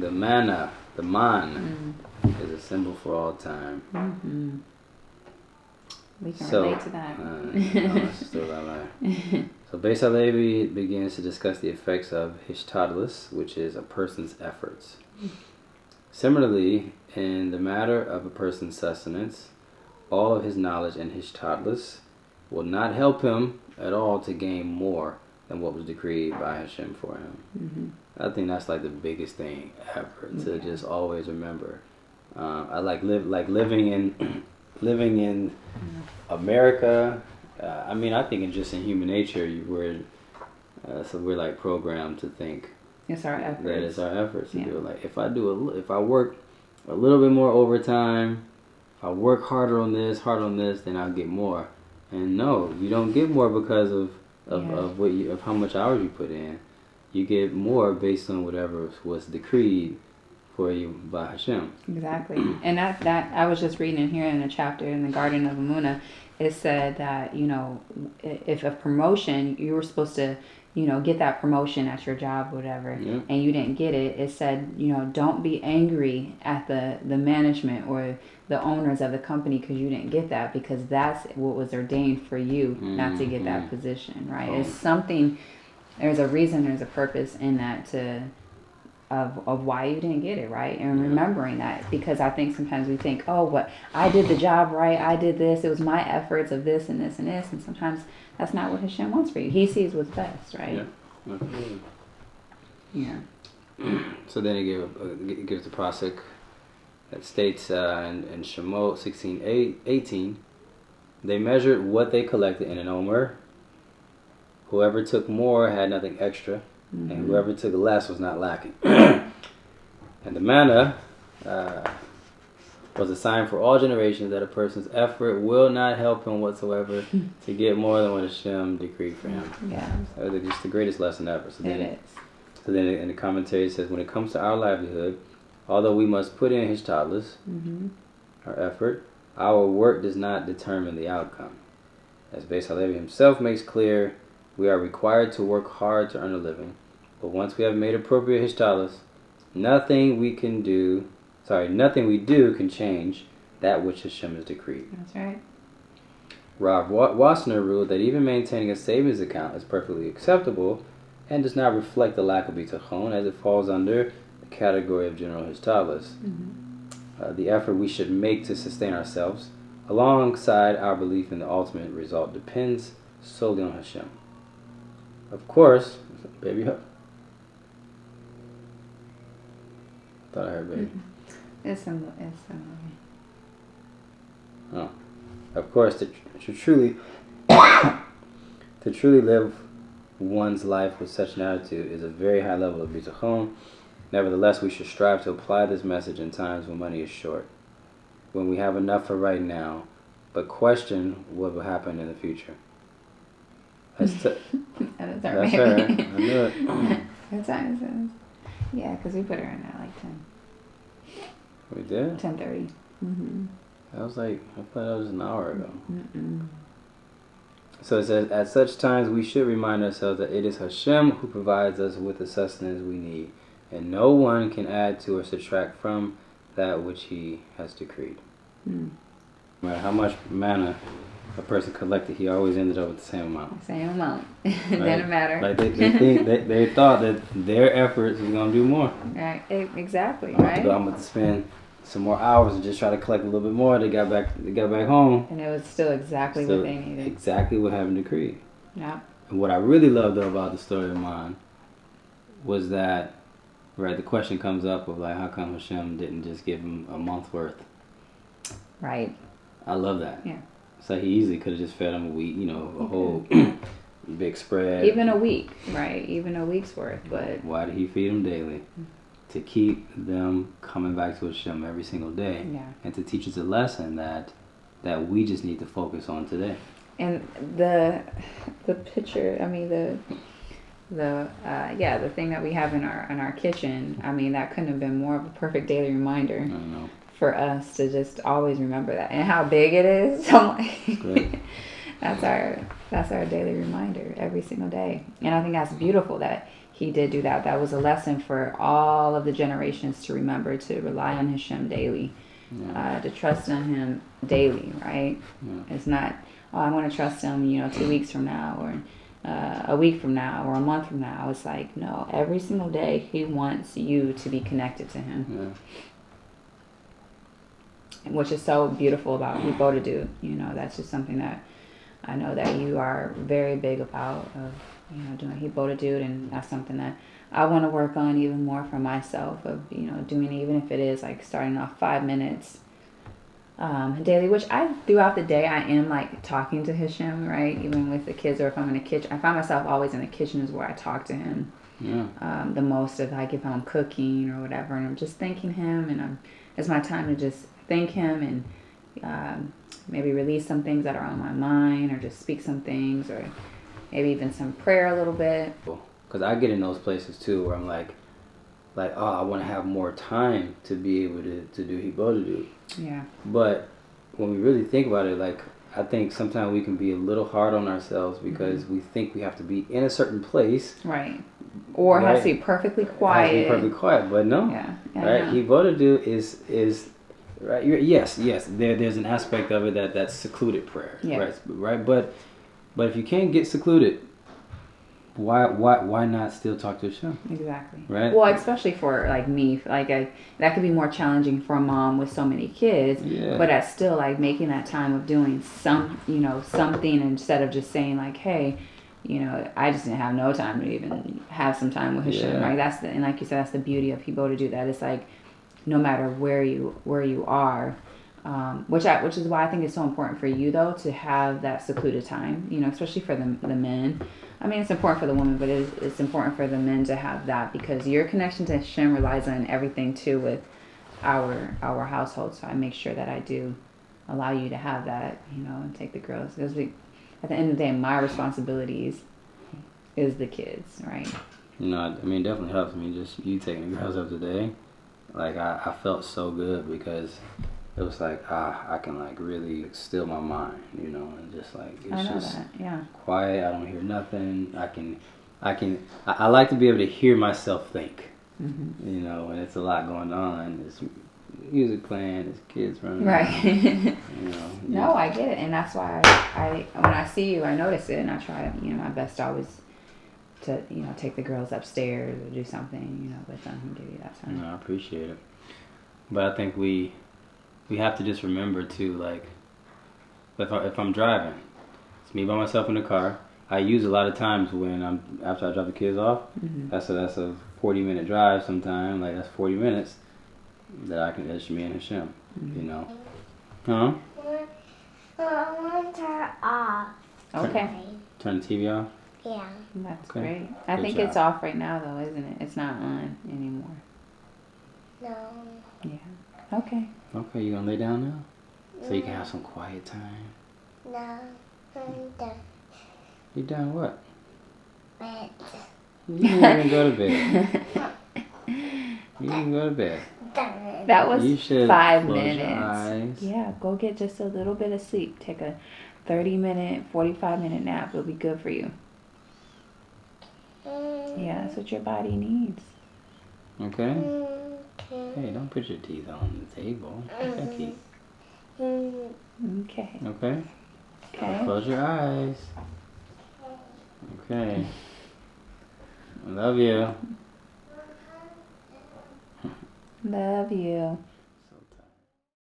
the manna, the man, is a symbol for all time. Mm-hmm. We can relate to that. Still that line. So Beis HaLevi begins to discuss the effects of hishtadlus, which is a person's efforts. Similarly, in the matter of a person's sustenance, all of his knowledge and hishtadlus will not help him at all to gain more than what was decreed by Hashem for him. Mm-hmm. I think that's like the biggest thing ever, to just always remember. I living in America. I mean, I think just in human nature, we're like programmed to think it's our efforts. That it's our efforts to do it. Like if I work a little bit more overtime, if I work harder on this, then I'll get more. And no, you don't get more because of how much hours you put in. You get more based on whatever was decreed for you by Hashem. Exactly. And that I was just reading in here in a chapter in the Garden of Amunah. It said that, if a promotion, you were supposed to, get that promotion at your job, whatever, and you didn't get it. It said, don't be angry at the management or the owners of the company because you didn't get that, because that's what was ordained for you not to get that position, right? It's something, there's a reason, there's a purpose in that of why you didn't get it, right? And remembering that, because I think sometimes we think, I did the job right, I did this, it was my efforts of this and this and this, and sometimes that's not what Hashem wants for you. He sees what's best, right? Yeah. So then it gives the pasuk that states in Shemot 16:18, they measured what they collected in an omer. Whoever took more had nothing extra. And whoever took less was not lacking. And the manna was a sign for all generations that a person's effort will not help him whatsoever to get more than what Hashem decreed for him. Yeah. It's just the greatest lesson ever. So then in the commentary it says, when it comes to our livelihood, although we must put in hishtadlus, our effort, our work does not determine the outcome. As Beis HaLevi himself makes clear, we are required to work hard to earn a living, but once we have made appropriate hishtadlus, nothing we do can change that which Hashem has decreed. That's right. Rav Wasner ruled that even maintaining a savings account is perfectly acceptable and does not reflect the lack of bitachon, as it falls under the category of general hishtadlus. The effort we should make to sustain ourselves, alongside our belief in the ultimate result, depends solely on Hashem. Of course, baby up. Thought I heard baby. It's a movie. Oh, of course, to truly live one's life with such an attitude is a very high level of bitachon. Nevertheless, we should strive to apply this message in times when money is short, when we have enough for right now, but question what will happen in the future. That's her. I knew it. What time is it? Yeah, because we put her in at like 10. We did? 10:30. I thought that was an hour ago. So it says, at such times we should remind ourselves that it is Hashem who provides us with the sustenance we need, and no one can add to or subtract from that which He has decreed. No matter how much manna a person collected, he always ended up with the same amount. Same amount. Didn't matter. Like they thought that their efforts was gonna do more. Right. Exactly. I'm going to spend some more hours and just try to collect a little bit more. They got back home, and it was still exactly what they needed. Exactly what happened decreed. Yeah. And what I really loved though about the story of mine was that, right, the question comes up of like, how come Hashem didn't just give him a month's worth? Right. I love that. Yeah. So he easily could have just fed them a week, a whole big spread. Even a week, right? Even a week's worth. But why did he feed them daily? To keep them coming back to Hashem every single day. Yeah. And to teach us a lesson that we just need to focus on today. And the picture, I mean the thing that we have in our kitchen, I mean, that couldn't have been more of a perfect daily reminder. I know. For us to just always remember that, and how big it is. So like, that's our daily reminder every single day. And I think that's beautiful that he did do that. That was a lesson for all of the generations to remember, to rely on Hashem daily, to trust in him daily, right? It's not, oh, I want to trust him, 2 weeks from now, or a week from now, or a month from now. It's like, no, every single day he wants you to be connected to him. Which is so beautiful about Livelihood. That's just something that I know that you are very big about, of doing Livelihood, and that's something that I want to work on even more for myself, of doing, even if it is like starting off 5 minutes daily, which throughout the day I am like talking to Hashem, right? Even with the kids, or if I'm in the kitchen, I find myself always in the kitchen is where I talk to him the most, of like if I'm cooking or whatever, and I'm just thanking him, and it's my time to just thank him, and maybe release some things that are on my mind, or just speak some things, or maybe even some prayer a little bit. Because I get in those places too, where I'm like, oh, I want to have more time to be able to do Livelihood. Yeah. But when we really think about it, like, I think sometimes we can be a little hard on ourselves because we think we have to be in a certain place. Right. Or it has to be perfectly quiet. It has to be perfectly quiet, but no. Yeah. Right? Livelihood is right. Yes. There's an aspect of it that's secluded prayer. Yes. Right. But if you can't get secluded, why not still talk to Hashem? Exactly. Right. Well, especially for like me, like that could be more challenging for a mom with so many kids. Yeah. But that's still like making that time of doing something, instead of just saying like, hey, I just didn't have no time to even have some time with Hashem. Right. And like you said, that's the beauty of Livelihood. That it's like, no matter where you are. Which is why I think it's so important for you though to have that secluded time, especially for the men. I mean, it's important for the women, but it's important for the men to have that, because your connection to Hashem relies on everything too with our household. So I make sure that I do allow you to have that, and take the girls. Because at the end of the day, my responsibilities is the kids, right? I mean, it definitely helps me. Just you taking the girls up today, like I felt so good, because it was like, I can like really still my mind, and just like, it's just quiet. I don't hear nothing. I like to be able to hear myself think, and it's a lot going on. There's music playing, there's kids running around. No, I get it. And that's why I when I see you, I notice it, and I try to, my best always to, take the girls upstairs or do something, with them, and give you that time. No, I appreciate it. But I think we have to just remember too, like, if I'm driving, it's me by myself in the car. I use a lot of times when after I drop the kids off. That's a 40-minute drive sometime. Like, that's 40 minutes that's me and Hashem. Huh? I want to turn off. Okay. Turn the TV off? Yeah. That's great. I think it's off right now though, isn't it? It's not on anymore. No. Yeah. Okay. Okay, you gonna lay down now? So you can have some quiet time? No. I'm done. You done what? Bed. You didn't even go to bed. You didn't go to bed. Done. That was You should 5 close minutes. your eyes. Yeah, go get just a little bit of sleep. Take a 30-minute, 45-minute nap. It'll be good for you. Yeah, that's what your body needs. Okay? Hey, don't put your teeth on the table. Your teeth. Okay. Okay? Okay. Close your eyes. Okay. I love you. Love you.